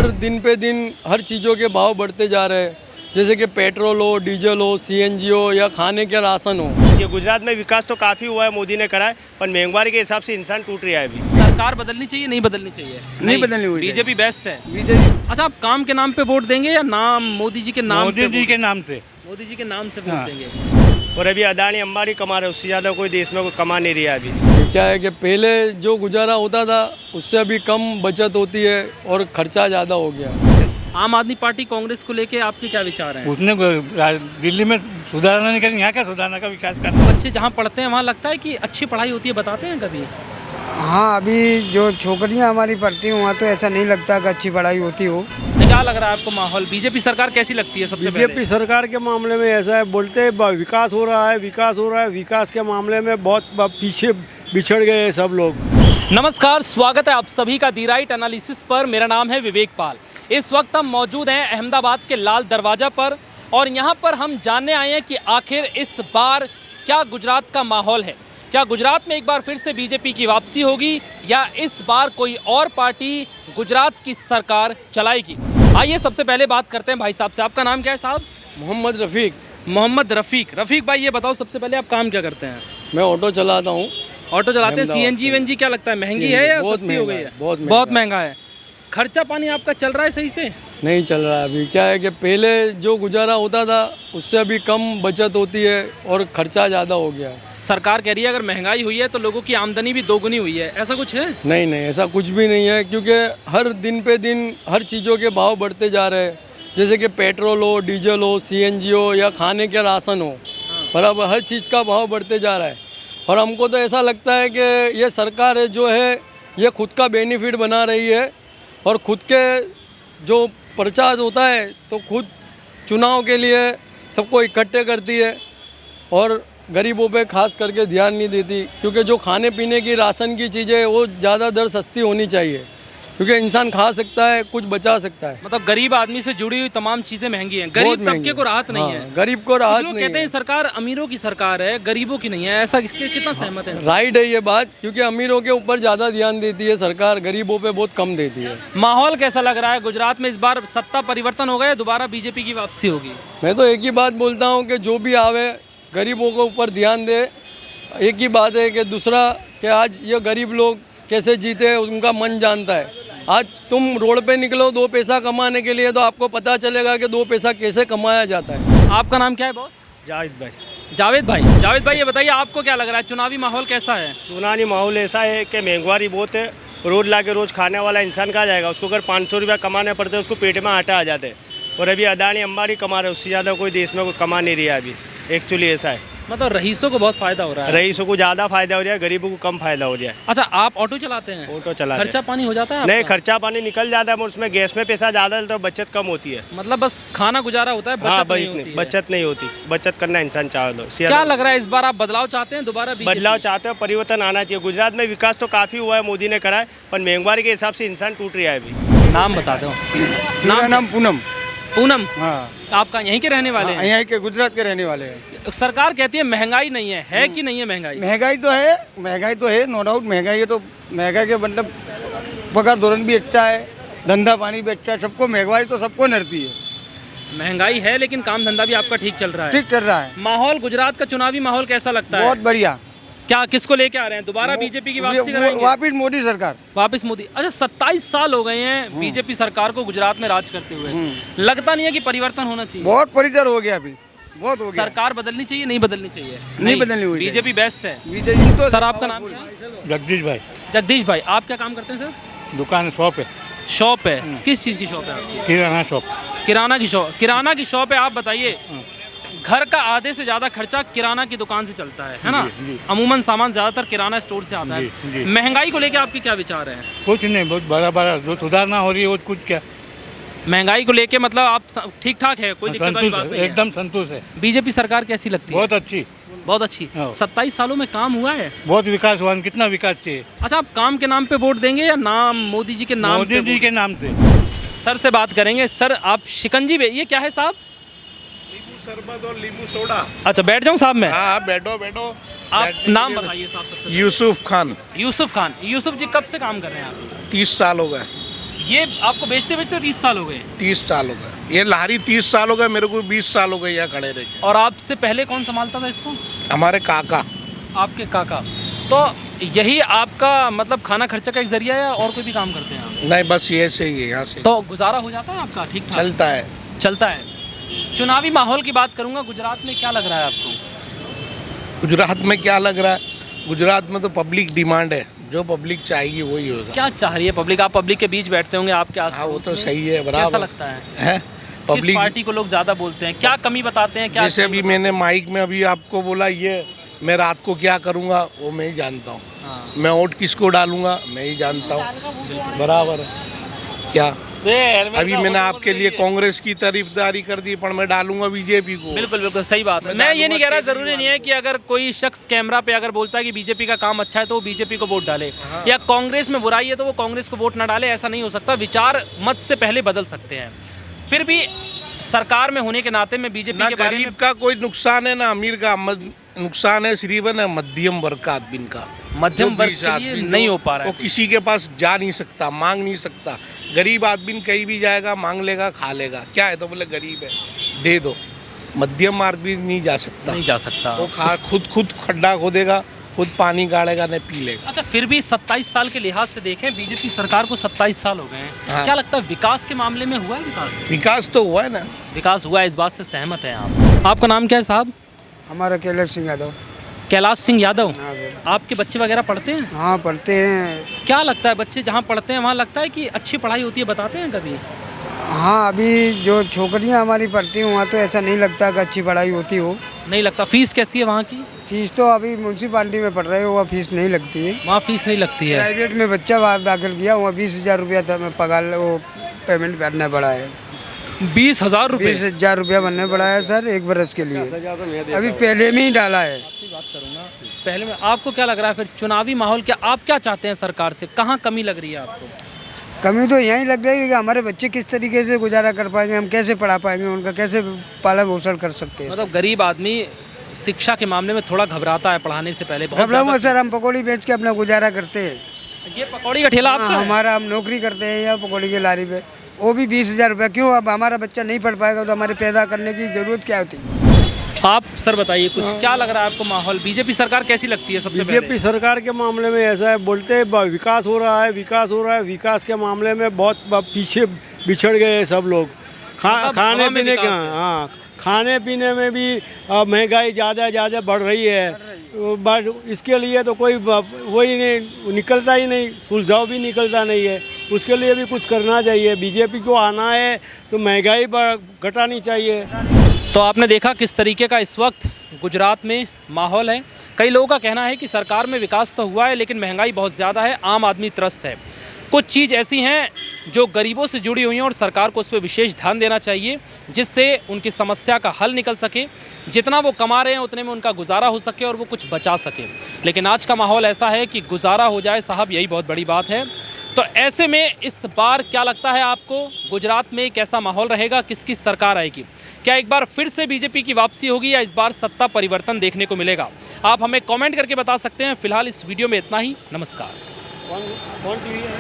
हर दिन पे दिन हर चीज़ों के भाव बढ़ते जा रहे हैं, जैसे कि पेट्रोल हो, डीजल हो, सीएनजी हो या खाने के राशन हो। ये गुजरात में विकास तो काफ़ी हुआ है, मोदी ने करा है, पर महंगाई के हिसाब से इंसान टूट रहा है अभी। सरकार बदलनी चाहिए, नहीं बदलनी चाहिए? नहीं बदलनी हुई। बीजेपी बेस्ट है। बीजेपी अच्छा, आप काम के नाम पे वोट देंगे या नाम मोदी जी के नाम पे? मोदी जी के नाम से। मोदी जी के नाम से वोट हाँ। देंगे। और अभी अदानी अंबानी कमा रहे, उससे ज़्यादा कोई देश में कोई कमा नहीं रहा अभी। क्या है कि पहले जो गुजारा होता था उससे अभी कम बचत होती है और खर्चा ज़्यादा हो गया। आम आदमी पार्टी कांग्रेस को लेके आपके क्या विचार हैं? उसने दिल्ली में सुधारना नहीं करेंगे, यहाँ क्या सुधारना का विकास करना। बच्चे जहाँ पढ़ते हैं वहाँ लगता है कि अच्छी पढ़ाई होती है, बताते हैं कभी? हाँ, अभी जो छोकरियाँ हमारी पढ़ती हैं वहाँ तो ऐसा नहीं लगता कि अच्छी पढ़ाई होती हो। क्या लग रहा है आपको माहौल? बीजेपी सरकार कैसी लगती है सबसे पहले? बीजेपी सरकार के मामले में ऐसा है, बोलते हैं विकास हो रहा है, विकास हो रहा है, विकास के मामले में बहुत पीछे बिछड़ गए हैं सब लोग। नमस्कार, स्वागत है आप सभी का दी राइट एनालिसिस पर। मेरा नाम है विवेक पाल। इस वक्त हम मौजूद हैं अहमदाबाद के लाल दरवाज़ा पर और यहाँ पर हम जानने आए हैं कि आखिर इस बार क्या गुजरात का माहौल है। क्या गुजरात में एक बार फिर से बीजेपी की वापसी होगी या इस बार कोई और पार्टी गुजरात की सरकार चलाएगी? आइए सबसे पहले बात करते हैं भाई साहब से। आपका नाम क्या है साहब? मोहम्मद रफ़ीक। मोहम्मद रफ़ीक। रफ़ीक भाई, ये बताओ सबसे पहले आप काम क्या करते हैं? मैं ऑटो चलाता हूँ। ऑटो चलाते हैं। सीएनजी वेनजी क्या लगता है, महंगी है या बहुत सस्ती हो गई है? बहुत महंगा है। खर्चा पानी आपका चल रहा है सही से? नहीं चल रहा है अभी। क्या है कि पहले जो गुजारा होता था उससे अभी कम बचत होती है और खर्चा ज़्यादा हो गया है। सरकार कह रही है अगर महंगाई हुई है तो लोगों की आमदनी भी दोगुनी हुई है, ऐसा कुछ है? नहीं नहीं, ऐसा कुछ भी नहीं है, क्योंकि हर दिन पे दिन हर चीज़ों के भाव बढ़ते जा रहे हैं, जैसे कि पेट्रोल हो, डीजल हो, सीएनजी हो या खाने के राशन हो। बराबर हर चीज़ का भाव बढ़ते जा रहा है और हमको तो ऐसा लगता है कि ये सरकार है जो है ये खुद का बेनिफिट बना रही है और खुद के जो प्रचार होता है तो खुद चुनाव के लिए सबको इकट्ठे करती है और गरीबों पे खास करके ध्यान नहीं देती, क्योंकि जो खाने पीने की राशन की चीज़ें वो ज़्यादा दर सस्ती होनी चाहिए, क्योंकि इंसान खा सकता है, कुछ बचा सकता है। मतलब गरीब आदमी से जुड़ी हुई तमाम चीजें महंगी हैं, गरीब तबके को राहत नहीं है। गरीब को राहत लोग नहीं कहते हैं है। सरकार अमीरों की सरकार है, गरीबों की नहीं है, ऐसा इसके कितना सहमत है? राइट है ये बात, क्योंकि अमीरों के ऊपर ज़्यादा ध्यान देती है सरकार, गरीबों पे बहुत कम देती है। माहौल कैसा लग रहा है गुजरात में? इस बार सत्ता परिवर्तन हो गया, दोबारा बीजेपी की वापसी होगी? मैं तो एक ही बात बोलता हूँ कि जो भी आवे गरीबों के ऊपर ध्यान दे। एक ही बात है कि दूसरा कि आज ये गरीब लोग कैसे जीते हैं उनका मन जानता है। आज तुम रोड पे निकलो 2 पैसा कमाने के लिए तो आपको पता चलेगा कि 2 पैसा कैसे कमाया जाता है। आपका नाम क्या है बॉस? जावेद भाई। जावेद भाई। जावेद भाई, ये बताइए आपको क्या लग रहा है, चुनावी माहौल कैसा है? चुनावी माहौल ऐसा है कि महंगाई बहुत है, रोज ला के रोज खाने वाला इंसान कहाँ जाएगा? उसको अगर 500 रुपया कमाने पड़ते हैं उसको पेट में आटा आ जाते हैं। और अभी अदानी अंबानी कमा रहे, उससे ज़्यादा कोई देश में कोई कमा नहीं रहा अभी। एक्चुअली ऐसा है, मतलब रईसों को बहुत फायदा हो रहा है। रईसों को ज़्यादा फायदा हो रहा है, गरीबों को कम फायदा हो रहा है। अच्छा, आप ऑटो चलाते हैं? ऑटो चला रहे हैं। खर्चा पानी हो जाता है नहीं, आपका? खर्चा पानी निकल जाता है, पर उसमें गैस में पैसा ज़्यादा है तो बचत कम होती है। मतलब बस खाना गुजारा होता है, हाँ, बचत नहीं होती है। बचत नहीं होती। बचत करना इंसान चाहे तो। क्या लग रहा है इस बार आप बदलाव चाहते हैं, दोबारा बीजेपी? बदलाव चाहते हो, परिवर्तन आना चाहिए। गुजरात में विकास तो काफ़ी हुआ है, मोदी ने करा है, पर महंगाई के हिसाब से इंसान टूट रहा है अभी। नाम बता दो। मेरा नाम पूनम। पूनम। हाँ, आपका यहीं के रहने वाले हैं? यहाँ के गुजरात के रहने वाले हैं। सरकार कहती है महंगाई नहीं है कि नहीं है महंगाई? महंगाई तो है, नो डाउट महंगाई है। तो महंगाई के मतलब पगार धोरण भी अच्छा है, धंधा पानी भी अच्छा है, सबको महंगाई तो सबको नड़ती है। महंगाई है लेकिन काम धंधा भी आपका ठीक चल रहा है? ठीक चल रहा है। माहौल गुजरात का चुनावी माहौल कैसा लगता है? बहुत बढ़िया। क्या किसको लेके आ रहे हैं, दोबारा बीजेपी की वापसी कराएंगे? वापिस मोदी सरकार। वापस मोदी। अच्छा, 27 साल हो गए हैं बीजेपी सरकार को गुजरात में राज करते हुए, लगता नहीं है कि परिवर्तन होना चाहिए? बहुत परिचय हो गया अभी, बहुत हो गया। सरकार बदलनी चाहिए, नहीं बदलनी चाहिए? नहीं बदलनी हुई। बीजेपी बेस्ट है। बीजेपी सर, आपका नाम क्या है? जगदीश भाई। जगदीश भाई, आप क्या काम करते हैं सर? दुकान शॉप है। शॉप है? किस चीज़ की शॉप है आपकी? किराना शॉप। किराना की शॉप। किराना की शॉप है। आप बताइए, घर का आधे से ज़्यादा खर्चा किराना की दुकान से चलता है ना? जी। अमूमन सामान ज़्यादातर किराना स्टोर से आता है। जी। महंगाई को लेके आपके क्या विचार हैं? कुछ नहीं, बहुत बड़ा जो सुधारना हो रही है वो कुछ क्या। महंगाई को लेके मतलब आप ठीक ठाक है, कोई दिक्कत वाली बात नहीं है? एकदम संतुष्ट है। बीजेपी सरकार कैसी लगती है? बहुत अच्छी। बहुत अच्छी। हाँ। 27 सालों में काम हुआ है? बहुत विकास हुआ। कितना विकास चाहिए? अच्छा, आप काम के नाम पे वोट देंगे या नाम मोदी जी के नाम मोदी पे जी के नाम से। सर से बात करेंगे। सर, आप शिकंजी ये क्या है साहब? शरबत और नींबू सोडा। अच्छा, बैठ जाऊं साहब मैं? हाँ, बैठो। आप नाम बताइए साहब सबसे। यूसुफ खान। यूसुफ खान। यूसुफ जी कब से काम कर रहे हैं आप? 30 साल हो गए। ये आपको बेचते बेचते 30 साल हो गए 30 साल हो गए, ये लारी 30 साल हो गए, मेरे को 20 साल हो गए यहाँ खड़े रह के। और आपसे पहले कौन संभालता था इसको? हमारे काका। आपके काका। तो यही आपका मतलब खाना खर्चा का एक जरिया है, और कोई भी काम करते हैं आप? नहीं, बस ये से ही है, यहाँ से तो गुजारा हो जाता है आपका ठीक ठाक? चलता है। चलता है। चुनावी माहौल की बात करूंगा, गुजरात में क्या लग रहा है आपको? गुजरात में क्या लग रहा है? गुजरात में तो पब्लिक डिमांड है, जो पब्लिक चाहेगी वही होगा। क्या चाह रही है पब्लिक? आप पब्लिक के बीच बैठते होंगे, आपके आस हाँ, वो तो सही है, बराबर। कैसा लगता है? किस पब्लिक पार्टी को लोग ज्यादा बोलते हैं? क्या कमी बताते हैं? क्या जैसे अभी मैंने माइक में अभी आपको बोला, ये मैं रात को क्या करूँगा वो मैं ही जानता हूँ। हाँ। मैं वोट किसको डालूंगा मैं ही जानता हूँ, बराबर है क्या? अभी मैंने आपके लिए कांग्रेस की तारीफदारी कर दी, पर मैं डालूंगा बीजेपी को। बिल्कुल बिल्कुल सही बात है। मैं ये नहीं कह रहा, जरूरी नहीं है कि अगर कोई शख्स कैमरा पे अगर बोलता है कि बीजेपी का काम अच्छा है तो वो बीजेपी को वोट डाले, या कांग्रेस में बुराई है तो वो कांग्रेस को वोट ना डाले, ऐसा नहीं हो सकता। विचार मत से पहले बदल सकते हैं। फिर भी सरकार में होने के नाते में बीजेपी ना के बारे में गरीब का कोई नुकसान है ना अमीर का नुकसान है, सिर्फ है ना मध्यम वर्ग का आदमी का। मध्यम जो वर्ग बीस के लिए आदमी नहीं हो पा रहा वो है। किसी के पास जा नहीं सकता, मांग नहीं सकता। गरीब आदमी कहीं भी जाएगा, मांग लेगा, खा लेगा। क्या है तो बोले गरीब है दे दो। मध्यम आदमी नहीं जा सकता, नहीं जा सकता। वो खुद खड्डा खोदेगा, खुद पानी गाड़ेगा, नहीं पी लेगा। अच्छा, फिर भी 27 साल के लिहाज से देखें, बीजेपी सरकार को 27 साल हो गए हैं। हाँ। क्या लगता है विकास के मामले में हुआ है विकास? विकास तो हुआ है ना। विकास हुआ है, इस बात से सहमत हैं आप? आपका नाम क्या है साहब? हमारा कैलाश सिंह यादव। कैलाश सिंह यादव। हाँ सर। आपके बच्चे वगैरह पढ़ते हैं? हाँ पढ़ते हैं। क्या लगता है बच्चे जहाँ पढ़ते हैं वहाँ लगता है कि अच्छी पढ़ाई होती है, बताते हैं कभी? हाँ अभी जो छोकरियाँ हमारी पढ़ती हैं वहाँ तो ऐसा नहीं लगता कि अच्छी पढ़ाई होती हो। नहीं लगता। फीस कैसी है वहाँ की? फीस तो अभी म्यूनसिपाली में पढ़ रहे हो, वहाँ फीस नहीं लगती है। वहाँ फीस नहीं लगती है। प्राइवेट में बच्चा वहाँ दाखिल किया, वहाँ 20,000 रुपया था, मैं पगार वो पेमेंट करना पड़ा है। 20,000 रुपये? 20,000 रुपया बनने पड़ा है सर, 1 बरस के लिए। अभी पहले में ही डाला है। बात करूँगा पहले में। आपको क्या लग रहा है फिर चुनावी माहौल, क्या आप क्या चाहते हैं सरकार से? कहाँ कमी लग रही है आपको? कमी तो यही लग रही है कि हमारे बच्चे किस तरीके से गुजारा कर पाएंगे, हम कैसे पढ़ा पाएंगे, उनका कैसे पालन पोषण कर सकते हैं। मतलब गरीब आदमी शिक्षा के मामले में थोड़ा घबराता है पढ़ाने से पहले। बहुत घबराऊंगा ज़्यादा। सर, हम पकौड़ी बेच के अपना गुजारा करते हैं। ये पकौड़ी का ठेला आपका है? हमारा हम नौकरी करते हैं या पकौड़ी की लारी पे, वो भी 20,000 रुपया। क्यों? अब हमारा बच्चा नहीं पढ़ पाएगा तो हमारे पैदा करने की जरूरत क्या होती है? आप सर बताइए कुछ, क्या लग रहा है आपको माहौल? बीजेपी सरकार कैसी लगती है सबसे पहले? बीजेपी सरकार के मामले में ऐसा है, बोलते हैं विकास हो रहा है, विकास हो रहा है। विकास के मामले में बहुत पीछे बिछड़ गए हैं सब लोग। मतलब खाने हवा में पीने का, विकास है। हाँ खाने पीने में भी महंगाई ज़्यादा बढ़ रही है। बट इसके लिए तो कोई वही नहीं निकलता ही नहीं, सुलझाव भी निकलता नहीं है। उसके लिए भी कुछ करना चाहिए। बीजेपी को आना है तो महंगाई घटानी चाहिए। तो आपने देखा किस तरीके का इस वक्त गुजरात में माहौल है। कई लोगों का कहना है कि सरकार में विकास तो हुआ है लेकिन महंगाई बहुत ज़्यादा है, आम आदमी त्रस्त है। कुछ चीज़ ऐसी हैं जो गरीबों से जुड़ी हुई हैं और सरकार को उस पर विशेष ध्यान देना चाहिए, जिससे उनकी समस्या का हल निकल सके। जितना वो कमा रहे हैं उतने में उनका गुजारा हो सके और वो कुछ बचा सके। लेकिन आज का माहौल ऐसा है कि गुजारा हो जाए साहब, यही बहुत बड़ी बात है। तो ऐसे में इस बार क्या लगता है आपको, गुजरात में कैसा माहौल रहेगा? किसकी सरकार आएगी? क्या एक बार फिर से बीजेपी की वापसी होगी या इस बार सत्ता परिवर्तन देखने को मिलेगा? आप हमें कमेंट करके बता सकते हैं। फिलहाल इस वीडियो में इतना ही। नमस्कार।